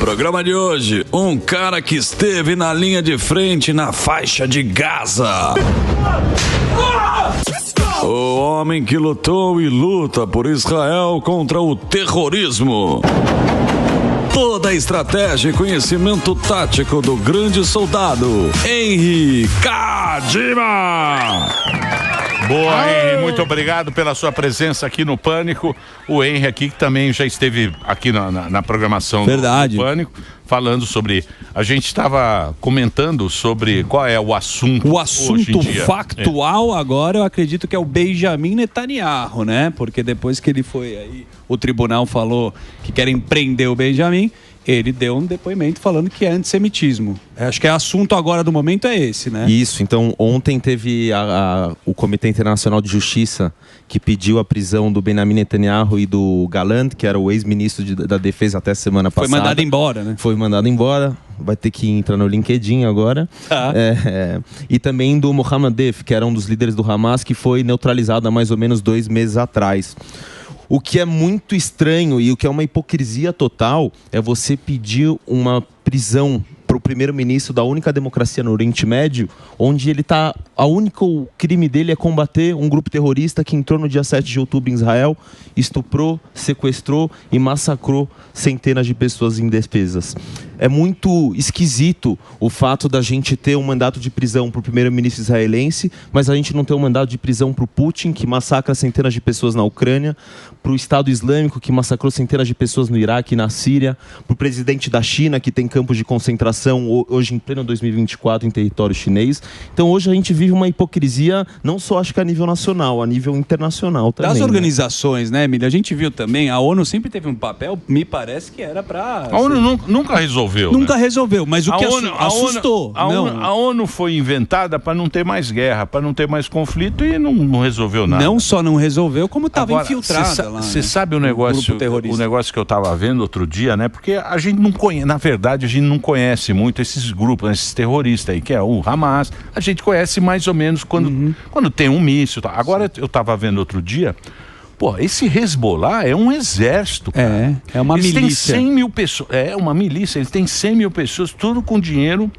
Programa de hoje, um cara que esteve na linha de frente na faixa de Gaza. O homem que lutou e luta por Israel contra o terrorismo. Toda a estratégia e conhecimento tático do grande soldado Henry Kadima. Boa, Henry, muito obrigado pela sua presença aqui no Pânico. O Henry aqui, que também já esteve aqui na programação do Pânico, falando sobre... A gente estava comentando sobre qual é o assunto. O assunto hoje em dia. Factual agora, eu acredito que é o Benjamin Netanyahu, né? Porque depois que ele foi aí, o tribunal falou que querem prender o Benjamin, ele deu um depoimento falando que é antissemitismo. Acho que o assunto agora do momento é esse, né? Isso, então ontem teve o Comitê Internacional de Justiça que pediu a prisão do Benjamin Netanyahu e do Gallant, que era o ex-ministro da Defesa até a semana passada. Foi mandado embora, né? Foi mandado embora, vai ter que entrar no LinkedIn agora. E também do Mohammad Deif, que era um dos líderes do Hamas, que foi neutralizado há mais ou menos 2 meses atrás. O que é muito estranho e o que é uma hipocrisia total é você pedir uma prisão para o primeiro-ministro da única democracia no Oriente Médio, onde ele tá. O único crime dele é combater um grupo terrorista que entrou no dia 7 de outubro em Israel, estuprou, sequestrou e massacrou centenas de pessoas indefesas. É muito esquisito o fato da gente ter um mandato de prisão para o primeiro-ministro israelense, mas a gente não ter um mandato de prisão para o Putin, que massacra centenas de pessoas na Ucrânia, para o Estado Islâmico, que massacrou centenas de pessoas no Iraque e na Síria, para o presidente da China, que tem campos de concentração hoje em pleno 2024 em território chinês. Então hoje a gente vive uma hipocrisia, não só acho que a nível nacional, a nível internacional também. Das organizações, né, Emílio? A gente viu também, a ONU sempre teve um papel, me parece que era para... A ONU nunca resolveu. Nunca resolveu, mas o que assustou. A ONU foi inventada para não ter mais guerra, para não ter mais conflito e não resolveu nada. Não só não resolveu, como estava infiltrada lá. Você sabe o negócio que eu estava vendo outro dia, né? Porque a gente não conhece, na verdade, a gente não conhece muito esses grupos, esses terroristas aí, que é o Hamas. A gente conhece mais ou menos quando tem um míssil. Agora, eu estava vendo outro dia, pô, esse Hezbollah é um exército, cara. É uma milícia. Eles têm 100 mil pessoas, é uma milícia, eles têm 100 mil pessoas, tudo com dinheiro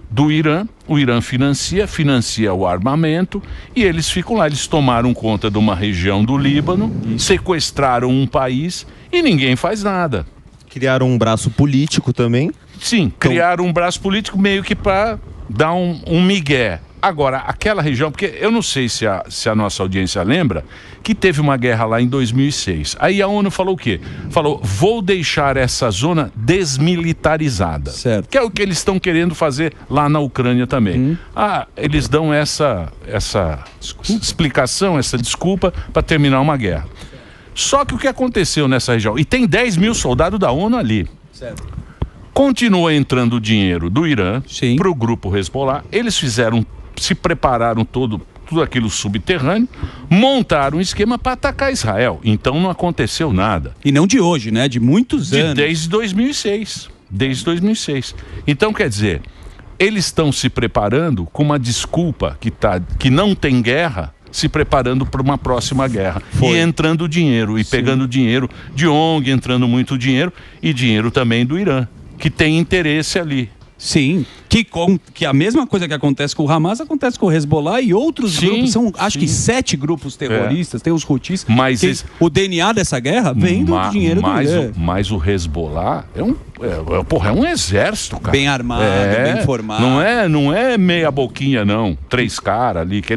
do Irã. O Irã financia o armamento e eles ficam lá, eles tomaram conta de uma região do Líbano, sequestraram um país e ninguém faz nada. Criaram um braço político também. Sim, criaram um braço político meio que para dar um migué. Agora, aquela região, porque eu não sei se a nossa audiência lembra, que teve uma guerra lá em 2006. Aí a ONU falou o quê? Falou, vou deixar essa zona desmilitarizada. Certo. Que é o que eles estão querendo fazer lá na Ucrânia também. Eles dão essa explicação, essa desculpa para terminar uma guerra. Só que o que aconteceu nessa região? E tem 10 mil soldados da ONU ali. Certo. Continua entrando dinheiro do Irã para o grupo Hezbollah. Eles se prepararam tudo aquilo subterrâneo, montaram um esquema para atacar Israel. Então não aconteceu nada. E não de hoje, né? De muitos anos. Desde 2006. Desde 2006. Então, quer dizer, eles estão se preparando com uma desculpa que não tem guerra, se preparando para uma próxima guerra. E entrando dinheiro, e pegando dinheiro de ONG, entrando muito dinheiro, e dinheiro também do Irã, que tem interesse ali. Sim, que a mesma coisa que acontece com o Hamas acontece com o Hezbollah e outros grupos, são acho que 7de grupos terroristas, tem os Houthis, o DNA dessa guerra vem do dinheiro do Irã. Mas o Hezbollah é um exército, cara. Bem armado, bem formado. Não é meia boquinha, não. 3 caras ali, que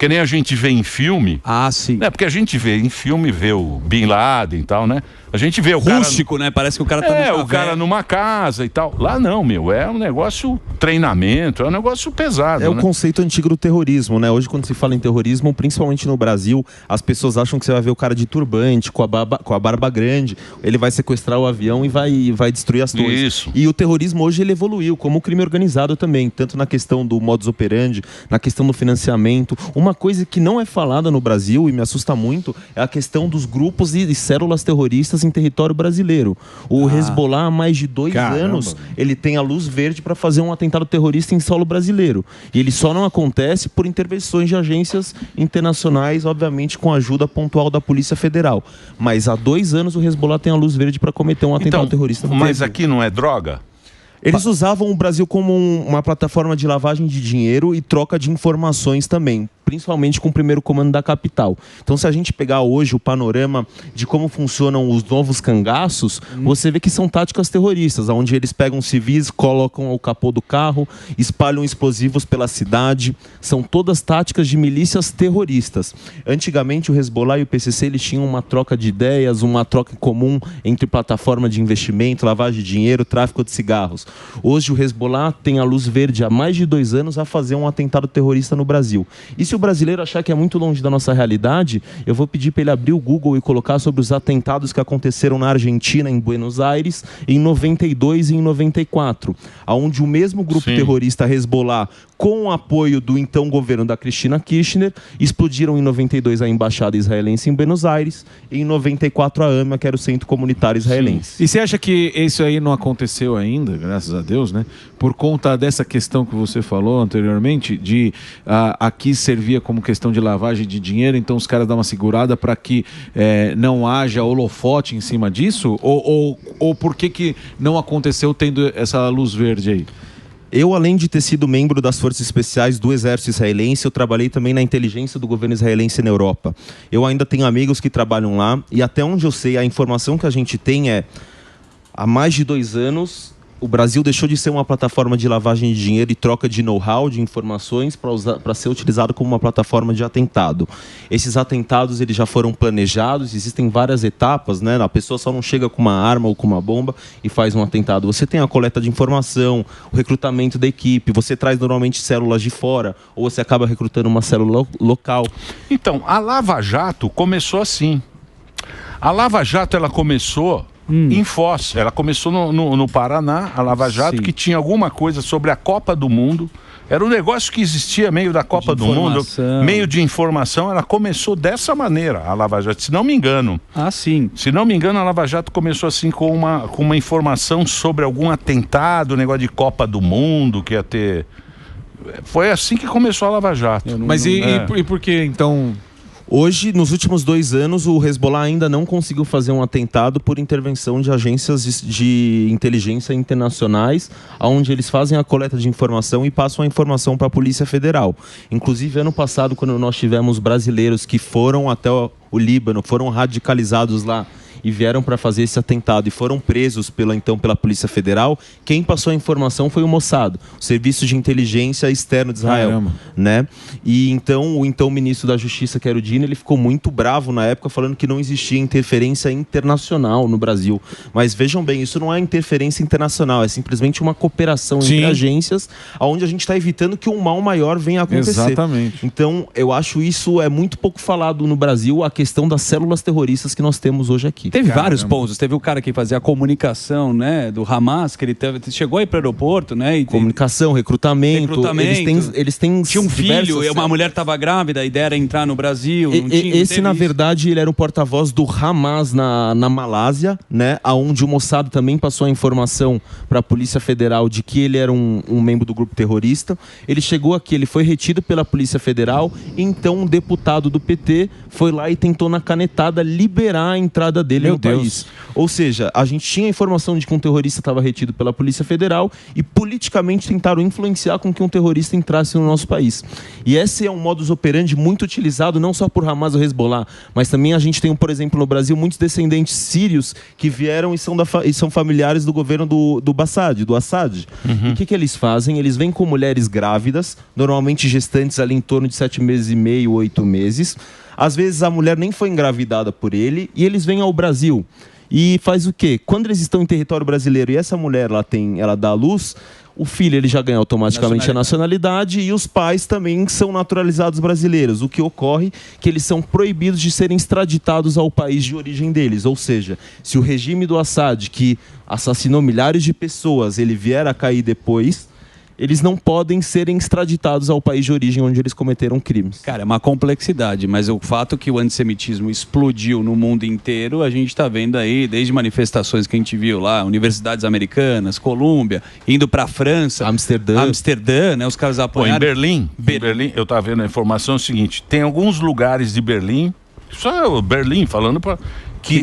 nem a gente vê em filme. Sim. Porque a gente vê em filme, vê o Bin Laden e tal, né? A gente vê o rústico, né? Parece que o cara tá o cara numa casa e tal. Lá não, é um negócio treinamento, é um negócio pesado. É o conceito antigo do terrorismo, né? Hoje, quando se fala em terrorismo, principalmente no Brasil, as pessoas acham que você vai ver o cara de turbante, com a barba grande, ele vai sequestrar o avião e vai destruir as torres. Isso. E o terrorismo hoje ele evoluiu, como o crime organizado também, tanto na questão do modus operandi, na questão do financiamento. Uma coisa que não é falada no Brasil e me assusta muito é a questão dos grupos e células terroristas em território brasileiro. O Hezbollah, há mais de 2 anos, ele tem a luz verde para fazer um atentado atentado terrorista em solo brasileiro. E ele só não acontece por intervenções de agências internacionais, obviamente com a ajuda pontual da Polícia Federal. Mas há 2 anos o Hezbollah tem a luz verde para cometer um atentado terrorista no Mas Brasil. aqui não é droga? Eles usavam o Brasil como uma plataforma de lavagem de dinheiro e troca de informações também, principalmente com o primeiro comando da capital. Então, se a gente pegar hoje o panorama de como funcionam os novos cangaços, você vê que são táticas terroristas, onde eles pegam civis, colocam o capô do carro, espalham explosivos pela cidade. São todas táticas de milícias terroristas. Antigamente, o Hezbollah e o PCC eles tinham uma troca de ideias, uma troca comum entre plataforma de investimento, lavagem de dinheiro, tráfico de cigarros. Hoje, o Hezbollah tem a luz verde há mais de 2 anos a fazer um atentado terrorista no Brasil. E se o brasileiro achar que é muito longe da nossa realidade, eu vou pedir para ele abrir o Google e colocar sobre os atentados que aconteceram na Argentina, em Buenos Aires, em 92 e em 94, onde o mesmo grupo terrorista Hezbollah, com o apoio do então governo da Cristina Kirchner, explodiram em 92 a embaixada israelense em Buenos Aires e em 94 a AMA, que era o centro comunitário israelense. E você acha que isso aí não aconteceu ainda, graças a Deus, né? Por conta dessa questão que você falou anteriormente, de aqui servia como questão de lavagem de dinheiro, então os caras dão uma segurada para que não haja holofote em cima disso? Ou por que não aconteceu tendo essa luz verde aí? Eu, além de ter sido membro das Forças Especiais do Exército Israelense, eu trabalhei também na inteligência do governo israelense na Europa. Eu ainda tenho amigos que trabalham lá e até onde eu sei, a informação que a gente tem é: há mais de 2 anos, o Brasil deixou de ser uma plataforma de lavagem de dinheiro e troca de know-how, de informações, para ser utilizado como uma plataforma de atentado. Esses atentados eles já foram planejados, existem várias etapas, né? A pessoa só não chega com uma arma ou com uma bomba e faz um atentado. Você tem a coleta de informação, o recrutamento da equipe, você traz normalmente células de fora, ou você acaba recrutando uma célula local. Então, a Lava Jato começou assim. A Lava Jato, ela começou em Foz. Ela começou no Paraná, a Lava Jato, que tinha alguma coisa sobre a Copa do Mundo. Era um negócio que existia meio da Copa do Mundo, meio de informação. Ela começou dessa maneira, a Lava Jato, se não me engano. Ah, sim. Se não me engano, a Lava Jato começou assim com uma informação sobre algum atentado, negócio de Copa do Mundo, que ia ter... Foi assim que começou a Lava Jato. Mas e por que, então... Hoje, nos últimos 2 anos, o Hezbollah ainda não conseguiu fazer um atentado por intervenção de agências de inteligência internacionais, onde eles fazem a coleta de informação e passam a informação para a Polícia Federal. Inclusive, ano passado, quando nós tivemos brasileiros que foram até o Líbano, foram radicalizados lá e vieram para fazer esse atentado e foram presos pela Polícia Federal, quem passou a informação foi o Mossad, o Serviço de Inteligência Externo de Israel, né? E então o ministro da Justiça, que era o Dino, ele ficou muito bravo na época, falando que não existia interferência internacional no Brasil. Mas vejam bem, isso não é interferência internacional, é simplesmente uma cooperação entre agências, onde a gente está evitando que um mal maior venha a acontecer. Exatamente. Então, eu acho isso é muito pouco falado no Brasil, a questão das células terroristas que nós temos hoje aqui. Teve vários pontos. Teve o cara que fazia a comunicação, né, do Hamas, que ele chegou aí para o aeroporto, né? E comunicação, recrutamento. Eles têm tinha um filho, uma mulher estava grávida, a ideia era entrar no Brasil. Esse, na verdade, ele era o porta-voz do Hamas na Malásia, né? Onde o Mossad também passou a informação para a Polícia Federal de que ele era um membro do grupo terrorista. Ele chegou aqui, ele foi retido pela Polícia Federal, então um deputado do PT foi lá e tentou na canetada liberar a entrada dele no país. Ou seja, a gente tinha a informação de que um terrorista estava retido pela Polícia Federal e politicamente tentaram influenciar com que um terrorista entrasse no nosso país. E esse é um modus operandi muito utilizado não só por Hamas ou Hezbollah, mas também a gente tem, por exemplo, no Brasil, muitos descendentes sírios que vieram e são familiares do governo do Assad. E o que eles fazem? Eles vêm com mulheres grávidas, normalmente gestantes ali em torno de 7 meses e meio, 8 meses. Às vezes a mulher nem foi engravidada por ele e eles vêm ao Brasil. E faz o quê? Quando eles estão em território brasileiro e essa mulher ela dá à luz, o filho ele já ganha automaticamente a nacionalidade e os pais também são naturalizados brasileiros. O que ocorre é que eles são proibidos de serem extraditados ao país de origem deles. Ou seja, se o regime do Assad, que assassinou milhares de pessoas, ele vier a cair depois, eles não podem serem extraditados ao país de origem onde eles cometeram crimes. Cara, é uma complexidade, mas o fato que o antissemitismo explodiu no mundo inteiro, a gente está vendo aí, desde manifestações que a gente viu lá, universidades americanas, Colômbia, indo para a França, Amsterdã, né, os caras apoiaram. Em Berlim, eu estava vendo a informação seguinte, tem alguns lugares de Berlim, só Berlim falando que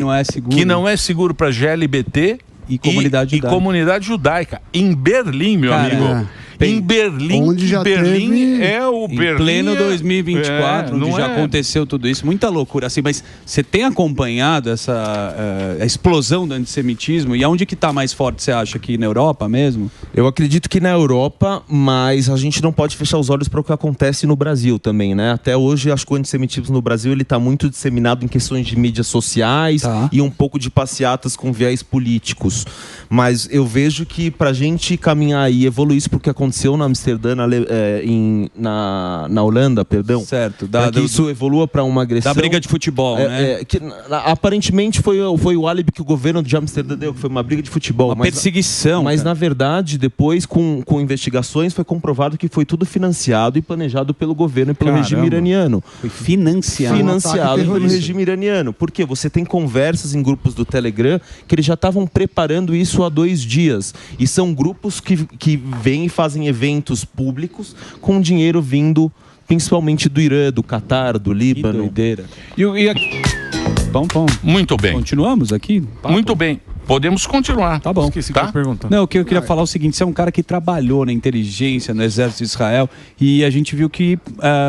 não é seguro para GLBT e comunidade judaica. Em Berlim, meu amigo. Em Berlim, onde já Berlim é o Berlim. Em pleno 2024, onde já aconteceu tudo isso. Muita loucura. Assim, mas você tem acompanhado essa a explosão do antissemitismo? E aonde que está mais forte, você acha? Aqui na Europa mesmo? Eu acredito que na Europa, mas a gente não pode fechar os olhos para o que acontece no Brasil também, né? Até hoje, acho que o antissemitismo no Brasil está muito disseminado em questões de mídias sociais e um pouco de passeatas com viés políticos. Mas eu vejo que para a gente caminhar e evoluir isso porque aconteceu na Amsterdã, na Holanda, perdão. Certo. Que isso evolua para uma agressão. Da briga de futebol, né? Que, aparentemente foi o álibi que o governo de Amsterdã deu, que foi uma briga de futebol. Uma perseguição. Mas na verdade, depois, com investigações, foi comprovado que foi tudo financiado e planejado pelo governo e pelo regime iraniano. Foi financiado. Financiado pelo regime iraniano. Porque você tem conversas em grupos do Telegram que eles já estavam preparando isso há 2 dias. E são grupos que vêm e fazem eventos públicos com dinheiro vindo principalmente do Irã, do Catar, do Líbano. Que doideira. Bom. Muito bem. Continuamos aqui? Muito bem. Podemos continuar. Tá bom. Esqueci de perguntar. Não, o que eu queria falar é o seguinte, você é um cara que trabalhou na inteligência, no exército de Israel, e a gente viu que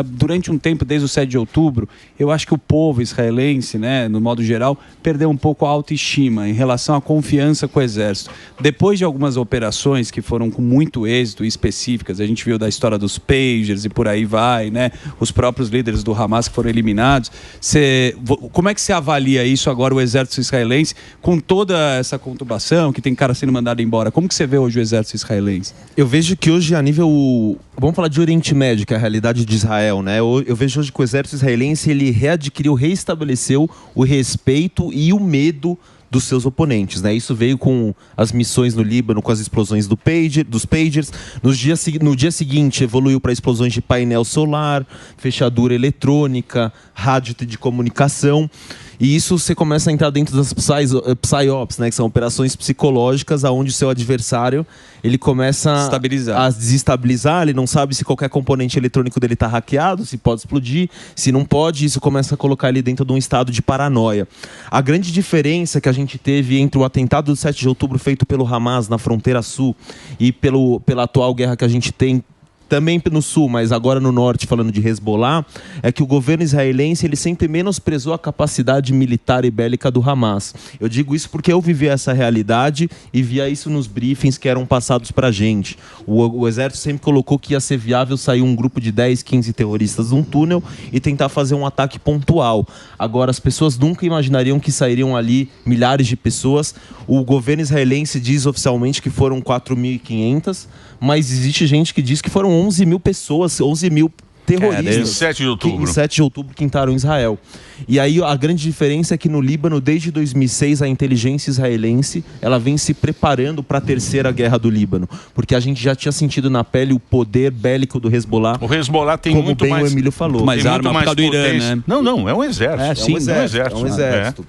durante um tempo, desde o 7 de outubro, eu acho que o povo israelense, né, no modo geral, perdeu um pouco a autoestima em relação à confiança com o exército. Depois de algumas operações que foram com muito êxito e específicas, a gente viu da história dos pagers e por aí vai, né, os próprios líderes do Hamas que foram eliminados. Como é que você avalia isso agora, o exército israelense, com toda essa conturbação, que tem cara sendo mandado embora? Como que você vê hoje o exército israelense? Eu vejo que hoje, a nível... Vamos falar de Oriente Médio, que é a realidade de Israel, né? Eu vejo hoje que o exército israelense, ele reestabeleceu o respeito e o medo dos seus oponentes, né? Isso veio com as missões no Líbano, com as explosões dos pagers. No dia seguinte, evoluiu para explosões de painel solar, fechadura eletrônica, rádio de comunicação. E isso você começa a entrar dentro das PSYOPs, né? Que são operações psicológicas onde o seu adversário ele começa a desestabilizar, ele não sabe se qualquer componente eletrônico dele está hackeado, se pode explodir, se não pode, isso começa a colocar ele dentro de um estado de paranoia. A grande diferença que a gente teve entre o atentado do 7 de outubro feito pelo Hamas na fronteira sul e pela atual guerra que a gente tem também no sul, mas agora no norte, falando de Hezbollah, é que o governo israelense ele sempre menosprezou a capacidade militar e bélica do Hamas. Eu digo isso porque eu vivi essa realidade e via isso nos briefings que eram passados para a gente. O exército sempre colocou que ia ser viável sair um grupo de 10, 15 terroristas de um túnel e tentar fazer um ataque pontual. Agora, as pessoas nunca imaginariam que sairiam ali milhares de pessoas. O governo israelense diz oficialmente que foram 4.500, mas existe gente que diz que foram 11 mil pessoas, 11 mil terroristas. Em 7 de outubro. Em 7 de outubro que entraram em Israel. E aí a grande diferença é que no Líbano, desde 2006, a inteligência israelense ela vem se preparando para a terceira guerra do Líbano. Porque a gente já tinha sentido na pele o poder bélico do Hezbollah. O Hezbollah tem como muito bem mais... o Emílio falou. Mais arma por causa do Irã, né? Não, é um exército. É um exército.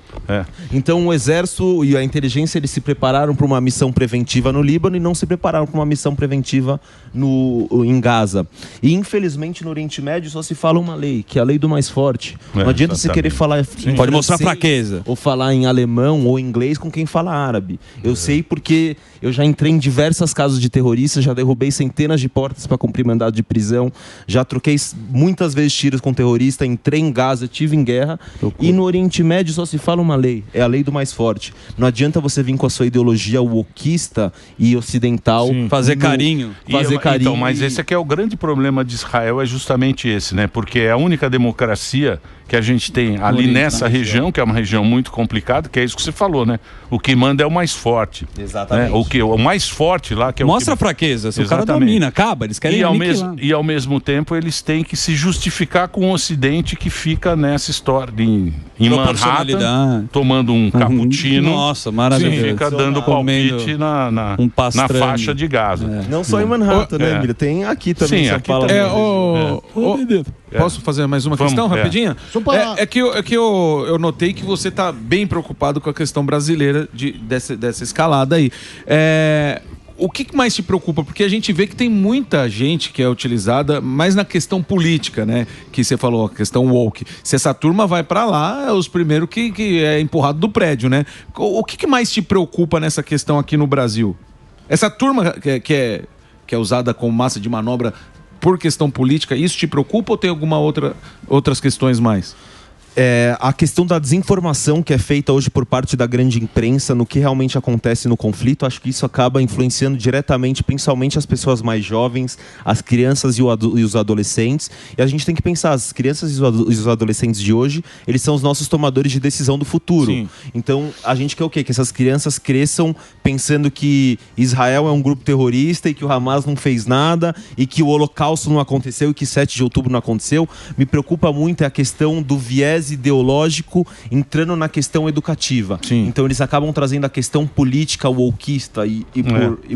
Então o exército e a inteligência eles se prepararam para uma missão preventiva no Líbano e não se prepararam para uma missão preventiva em Gaza. E infelizmente no Oriente Médio só se fala uma lei, que é a lei do mais forte. Não adianta você querer falar em pode mostrar fraqueza. Ou falar em alemão ou inglês com quem fala árabe. Eu sei porque eu já entrei em diversos casos de terroristas, já derrubei centenas de portas para cumprir mandado de prisão, já troquei muitas vezes tiros com terrorista, entrei em Gaza, tive em guerra. E no Oriente Médio só se fala uma lei, é a lei do mais forte. Não adianta você vir com a sua ideologia wokista e ocidental. Fazer carinho. Então, mas esse aqui é o grande problema de Israel, é justamente justamente esse, né? Porque é a única democracia que a gente tem ali nessa região, que é uma região muito complicada, que é isso que você falou, né? O que manda é o mais forte. Exatamente. Né? O mais forte lá, que é Mostra o que... a fraqueza, se o Exatamente. cara domina, acaba, eles querem e ao mesmo tempo eles têm que se justificar com o Ocidente que fica nessa história em Manhattan, tomando um cappuccino. Nossa, maravilhoso. E fica dando palpite na faixa de Gaza. Não só em Manhattan, né, Emílio? Tem aqui também em São Paulo. Posso fazer mais uma questão rapidinha? É que eu notei que você está bem preocupado com a questão brasileira dessa escalada aí. O que mais te preocupa? Porque a gente vê que tem muita gente que é utilizada mais na questão política, né? Que você falou, a questão woke. Se essa turma vai para lá, é os primeiros que é empurrado do prédio, né? O que mais te preocupa nessa questão aqui no Brasil? Essa turma que é usada como massa de manobra por questão política, isso te preocupa ou tem alguma outras questões mais? A questão da desinformação que é feita hoje por parte da grande imprensa no que realmente acontece no conflito, acho que isso acaba influenciando diretamente, principalmente as pessoas mais jovens, as crianças e os adolescentes. E a gente tem que pensar, as crianças e os adolescentes de hoje, eles são os nossos tomadores de decisão do futuro. Sim. Então, a gente quer o quê? Que essas crianças cresçam pensando que Israel é um grupo terrorista e que o Hamas não fez nada e que o Holocausto não aconteceu e que 7 de outubro não aconteceu. Me preocupa muito a questão do viés ideológico entrando na questão educativa. Sim. Então eles acabam trazendo a questão política wokeista e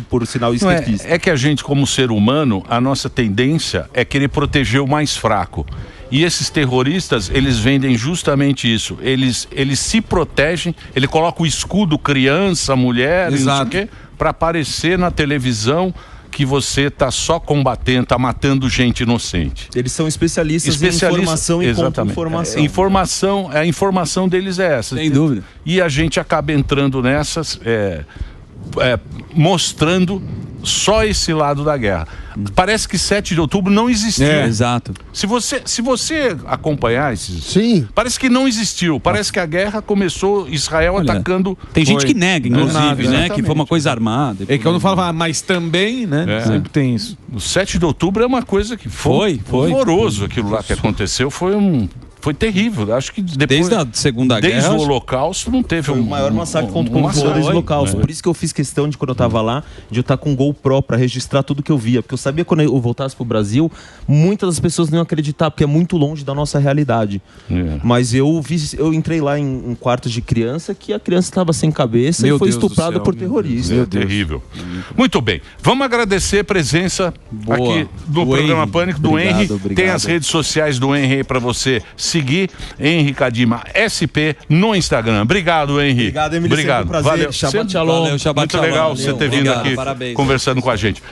por sinal esquerdista. É que a gente, como ser humano, a nossa tendência é querer proteger o mais fraco. E esses terroristas, eles vendem justamente isso. Eles se protegem, ele coloca o escudo criança, mulher, não sei o quê, para aparecer na televisão que você está só combatendo, está matando gente inocente. Eles são especialistas em informação e contra-informação. A informação deles é essa. Sem dúvida. E a gente acaba entrando nessas, mostrando só esse lado da guerra. Parece que 7 de outubro não existiu. Exato. Se você acompanhar parece que não existiu. Parece que a guerra começou, Israel atacando. Tem gente que nega, inclusive, né? Que foi uma coisa armada. É que quando falava, mas também, né? Sempre tem isso. O 7 de outubro é uma coisa que foi horroroso aquilo lá que aconteceu. Foi terrível. Acho que depois, desde a Segunda Guerra, desde o Holocausto, não teve o maior massacre contra o povo desde o Holocausto. Por isso que eu fiz questão de, quando eu tava lá, de eu estar com GoPro para registrar tudo que eu via. Porque eu sabia que quando eu voltasse pro Brasil, muitas das pessoas não iam acreditar, porque é muito longe da nossa realidade. Mas eu entrei lá em quartos de criança, que a criança estava sem cabeça e foi estuprada por terroristas. É terrível. Muito bem. Vamos agradecer a presença aqui do programa Pânico, do Henry. Tem as redes sociais do Henry para você seguir, Henry Kadima SP no Instagram. Obrigado, Henry. Obrigado, Emílio. Obrigado. Valeu. Shabbat Shalom. Muito legal você ter vindo aqui conversando com a gente.